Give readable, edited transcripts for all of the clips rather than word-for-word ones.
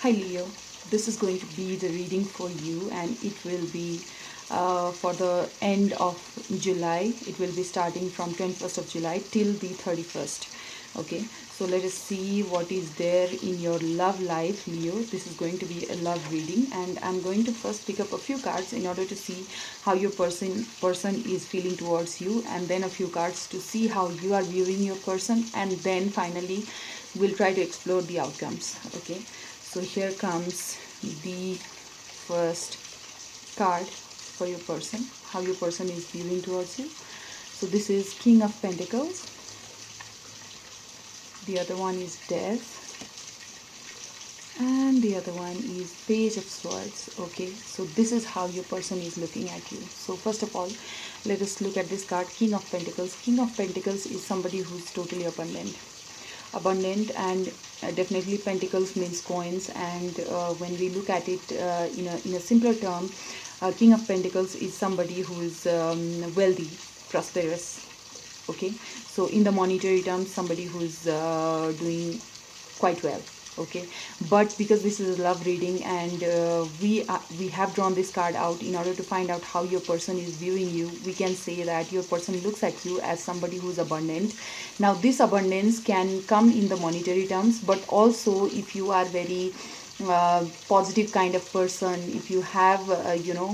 Hi Leo, this is going to be the reading for you, and it will be for the end of July. It will be starting from 21st of July till the 31st. Okay, so let us see what is there in your love life, Leo. This is going to be a love reading, and I'm going to first pick up a few cards in order to see how your person is feeling towards you, and then a few cards to see how you are viewing your person, and then finally we'll try to explore the outcomes. Okay, so here comes the first card for your person, how your person is viewing towards you. So this is King of Pentacles, the other one is Death, and the other one is Page of Swords. Okay, so this is how your person is looking at you. So first of all, let us look at this card, King of Pentacles. King of Pentacles is somebody who's totally abundant, and definitely pentacles means coins, and when we look at it in a simpler term, King of Pentacles is somebody who is wealthy, prosperous. Okay, so in the monetary terms, somebody who is doing quite well. Okay, but because this is a love reading, and we have drawn this card out in order to find out how your person is viewing you, we can say that your person looks at you as somebody who's abundant. Now this abundance can come in the monetary terms, but also if you are very positive kind of person, if you have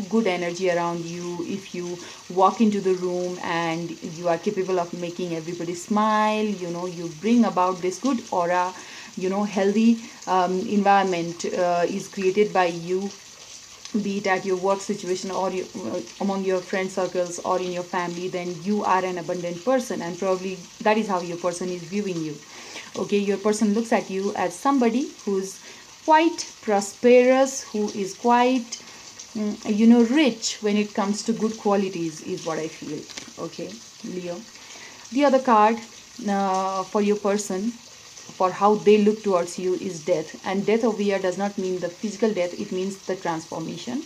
good energy around you, if you walk into the room and you are capable of making everybody smile, you bring about this good aura, healthy environment is created by you, be it at your work situation or among your friend circles or in your family, then you are an abundant person, and probably that is how your person is viewing you. Okay, your person looks at you as somebody who's quite prosperous, who is quite rich when it comes to good qualities, is what I feel. Okay, Leo. The other card for your person, for how they look towards you, is Death. And death over here does not mean the physical death, it means the transformation.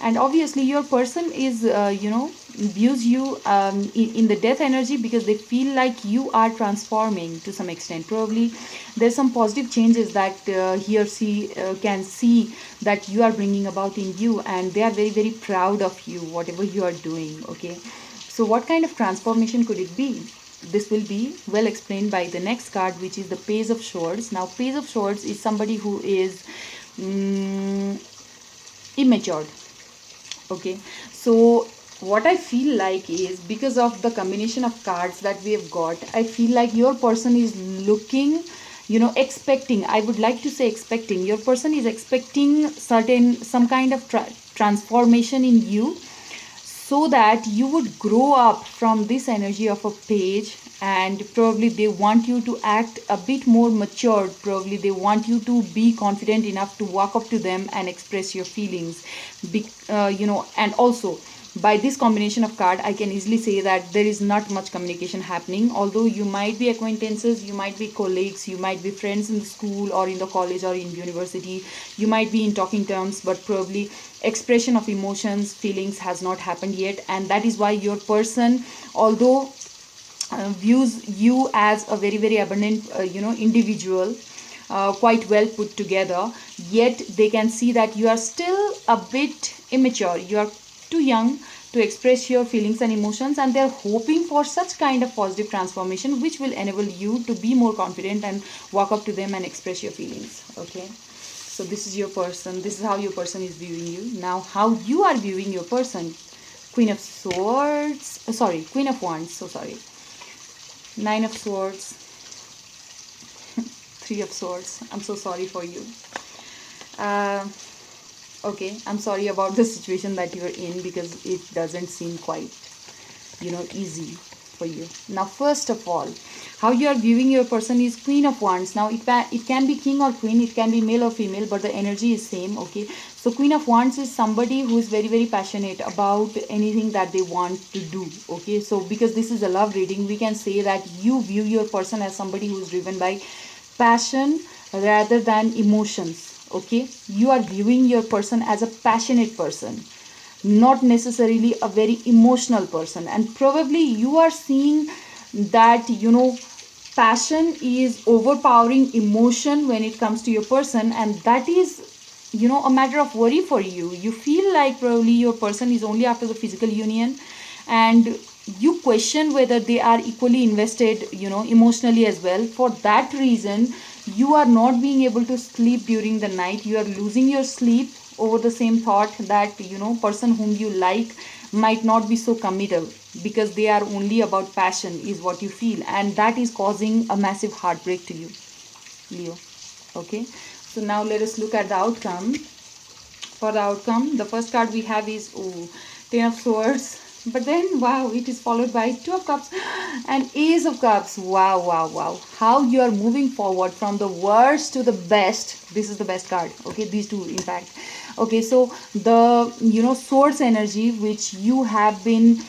And obviously your person is views you in the death energy, because they feel like you are transforming to some extent. Probably there's some positive changes that he or she can see that you are bringing about in you, and they are very very proud of you, whatever you are doing. Okay, so what kind of transformation could it be? This will be well explained by the next card, which is the Page of Swords. Now Page of Swords is somebody who is mm, immature. Okay, so what I feel like is, because of the combination of cards that we have got, I feel like your person is looking, expecting, I would like to say expecting, your person is expecting some kind of transformation in you, so that you would grow up from this energy of a page, and probably they want you to act a bit more matured. Probably they want you to be confident enough to walk up to them and express your feelings. And also by this combination of card, I can easily say that there is not much communication happening. Although you might be acquaintances, you might be colleagues, you might be friends in the school or in the college or in university, you might be in talking terms, but probably expression of emotions, feelings has not happened yet. And that is why your person, although views you as a very very abundant individual, quite well put together, yet they can see that you are still a bit immature, you are too young to express your feelings and emotions, and they're hoping for such kind of positive transformation which will enable you to be more confident and walk up to them and express your feelings. Okay, so this is your person, this is how your person is viewing you. Now how you are viewing your person: Queen of Swords, Queen of Wands, so sorry, Nine of Swords, Three of Swords. I'm so sorry for you. Uh, okay, I'm sorry about the situation that you're in, because it doesn't seem quite, easy for you. Now, first of all, how you are viewing your person is Queen of Wands. Now, it can be king or queen, it can be male or female, but the energy is same. Okay, so Queen of Wands is somebody who is very very passionate about anything that they want to do. Okay, so because this is a love reading, we can say that you view your person as somebody who is driven by passion rather than emotions. Okay, you are viewing your person as a passionate person, not necessarily a very emotional person. And probably you are seeing that passion is overpowering emotion when it comes to your person, and that is, a matter of worry for you. You feel like probably your person is only after the physical union, and you question whether they are equally invested, emotionally as well. For that reason, you are not being able to sleep during the night. You are losing your sleep over the same thought that, person whom you like might not be so committal, because they are only about passion is what you feel, and that is causing a massive heartbreak to you, Leo. Okay, so now let us look at the outcome. For the outcome, the first card we have is, oh, Ten of Swords. But then, wow, it is followed by Two of Cups and Ace of Cups. Wow, wow, wow. How you are moving forward from the worst to the best. This is the best card. Okay, these two, in fact. Okay, so the, Swords energy, which you have been,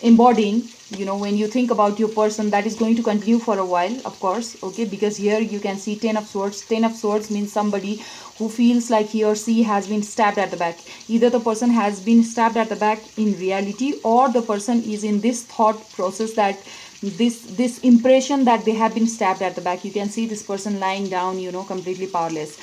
embodying, when you think about your person, that is going to continue for a while, of course. Okay, because here you can see Ten of Swords. Ten of Swords means somebody who feels like he or she has been stabbed at the back. Either the person has been stabbed at the back in reality, or the person is in this thought process that this impression that they have been stabbed at the back. You can see this person lying down, completely powerless.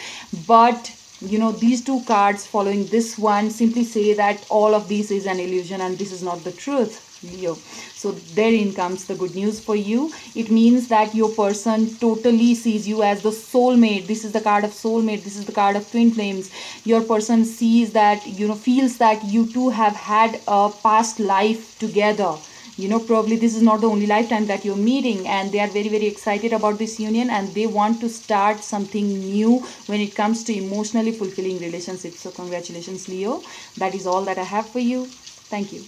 But these two cards following this one simply say that all of this is an illusion and this is not the truth, Leo. So therein comes the good news for you. It means that your person totally sees you as the soulmate. This is the card of soulmate. This is the card of twin flames. Your person sees that, feels that you two have had a past life together. Probably this is not the only lifetime that you're meeting, and they are very, very excited about this union, and they want to start something new when it comes to emotionally fulfilling relationships. So congratulations, Leo. That is all that I have for you. Thank you.